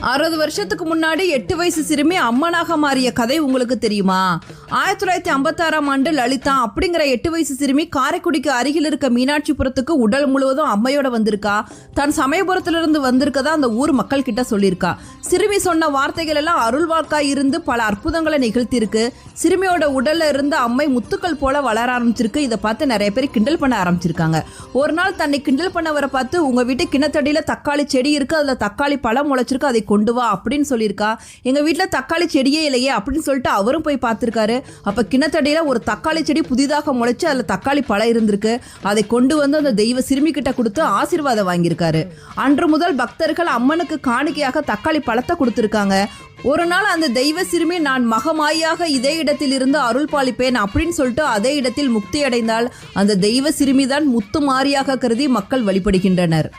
60 வருஷத்துக்கு முன்னாடி 8 வயசு சிறுமி அம்மனாக மாறிய கதை உங்களுக்கு தெரியுமா? 1956ஆம் ஆண்டு லலிதா அப்படிங்கிற 8 வயசு சிறுமி காரைக்குடிக்கு அருகில் இருக்க மீனாட்சிபுரத்துக்கு உடல் முழுவதும் அம்மையோட வந்திருக்கா. தான் சமயபுரத்திலிருந்து வந்திருக்கதா அந்த ஊர் மக்கள் கிட்ட சொல்லியிருக்கா. சிறுமி சொன்ன வார்த்தைகள் எல்லாம் அருள் வாக்காய் இருந்து பல அற்புதங்களை நிகழ்த்தியிருக்கு. சிறுமியோட உடல்ல இருந்து அம்மை முத்துக்கள் போல வளர ஆரம்பிச்சிருக்கு. இதை பார்த்து நிறைய பேர் கிண்டல் பண்ண ஆரம்பிச்சிருக்காங்க. ஒரு நாள் தன்னை கிண்டல் பண்ணவரை பார்த்து, உங்க வீட்டு கிணத்தடியில தக்காளி செடி இருக்கு, அதுல தக்காளி பழம் முளைச்சிருக்கு, அதை கொண்டு வா அப்படின்னு சொல்லியிருக்கா. எங்க வீட்டுல தக்காளி செடியே இல்லையே அப்படின்னு சொல்லிட்டு அவரும் போய் பார்த்திருக்காரு. அப்ப கிணத்தடியில ஒரு தக்காளி செடி புதிதாக முளைச்சு அதுல தக்காளி பழம் இருந்திருக்கு. அதை கொண்டு வந்து அந்த தெய்வ சிறுமி கிட்ட கொடுத்து ஆசீர்வாதம் வாங்கியிருக்காரு. அன்று முதல் பக்தர்கள் அம்மனுக்கு காணிக்கையாக தக்காளி பழத்தை கொடுத்திருக்காங்க. ஒரு நாள் அந்த தெய்வ சிறுமி, நான் மகமாயாக இதே இடத்தில் இருந்து அருள் பாலிப்பேன் அப்படின்னு சொல்லிட்டு அதே இடத்தில் முக்தி அடைந்தால் அந்த தெய்வ சிறுமிதான் முத்து மாரியாக கருதி மக்கள் வழிபடுகின்றனர்.